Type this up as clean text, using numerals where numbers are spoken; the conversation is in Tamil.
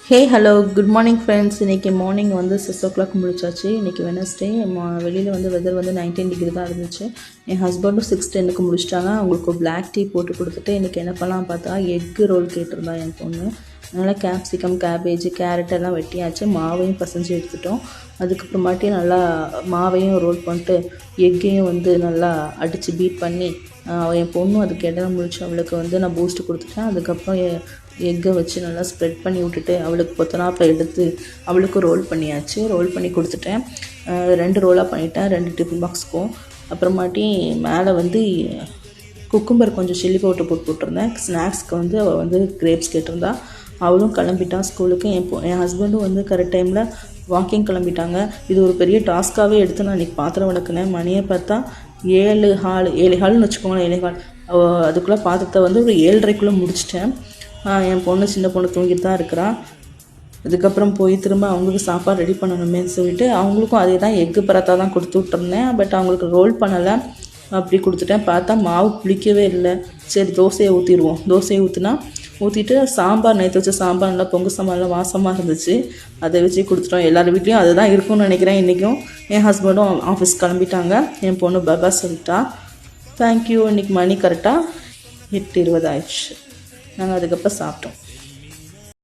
Hey hello good morning friends. இன்றைக்கி மார்னிங் வந்து 6 o'clock முடிச்சாச்சு. இன்றைக்கி வெனஸ்டே. வெளியில் வந்து வெதர் வந்து 19 டிகிரி தான் இருந்துச்சு. என் ஹஸ்பண்டும் 6:10 முடிச்சிட்டாங்க. அவங்களுக்கு பிளாக் டீ போட்டு கொடுத்துட்டு இன்றைக்கி என்ன பண்ணலாம் பார்த்தா எக்கு ரோல் கேட்டிருந்தா என் பொண்ணு. அதனால் கேப்சிகம், கேபேஜ், கேரட் எல்லாம் வெட்டியாச்சு. மாவையும் பசைஞ்சு எடுத்துட்டோம். அதுக்கப்புறமாட்டி நல்லா மாவையும் ரோல் பண்ணிட்டு எக்கையும் வந்து நல்லா அடித்து பீட் பண்ணி என் பொண்ணும் அதுக்கு இடையில முடிச்சு அவளுக்கு வந்து நான் பூஸ்ட்டு கொடுத்துட்டேன். அதுக்கப்புறம் எக்கை வச்சு நல்லா ஸ்ப்ரெட் பண்ணி விட்டுட்டு அவளுக்கு கொத்தனாப்பில் எடுத்து அவளுக்கு ரோல் பண்ணியாச்சு. ரோல் பண்ணி கொடுத்துட்டேன். 2 ரோலாக பண்ணிட்டேன் 2 டிஃபன் பாக்ஸுக்கும். அப்புறமாட்டி மேலே வந்து குக்கும்பர் கொஞ்சம் சில்லி பவுடர் போட்டு போட்டிருந்தேன். ஸ்நாக்ஸ்க்கு வந்து அவள் வந்து கிரேப்ஸ் கேட்டிருந்தா. அவளும் கிளம்பிட்டான் ஸ்கூலுக்கு. என் ஹஸ்பண்டும் வந்து கரெக்ட் டைமில் வாக்கிங் கிளம்பிட்டாங்க. இது ஒரு பெரிய டாஸ்க்காகவே எடுத்து நான் இன்றைக்கி பாத்திரம் விளக்குனேன். மணியை பார்த்தா 7:15 வச்சுக்கோங்களேன். 7:15 அதுக்குள்ளே பாத்திரத்தை வந்து ஒரு 7:30 முடிச்சிட்டேன். என் பொண்ணு சின்ன பொண்ணு தூங்கிட்டு தான் இருக்கிறான். அதுக்கப்புறம் போய் திரும்ப அவங்களுக்கு சாப்பாடு ரெடி பண்ணணுமேன்னு சொல்லிட்டு அவங்களுக்கும் அதே தான் எக்கு பராத்தா தான் கொடுத்து விட்டுருந்தேன். பட் அவங்களுக்கு ரோல் பண்ணலை. அப்படி கொடுத்துட்டேன். பார்த்தா மாவு புளிக்கவே இல்லை. சரி தோசையை ஊற்றிடுவோம். தோசையை ஊற்றிட்டு சாம்பார் நேற்று வச்ச சாம்பார் நல்லா பொங்கு சாம்பார்லாம் வாசமாக இருந்துச்சு. அதை வச்சு கொடுத்துட்டோம். எல்லார் வீட்லேயும் அதுதான் இருக்கும்னு நினைக்கிறேன். இன்றைக்கும் என் ஹஸ்பண்டும் ஆஃபீஸ் கிளம்பிட்டாங்க. என் பொண்ணு பாபா சொல்லிட்டா. தேங்க்யூ. இன்றைக்கி மணி கரெக்டாக 8:20 ஆயிடுச்சு. நாங்கள் அதுக்கப்புறம் சாப்பிட்டோம்.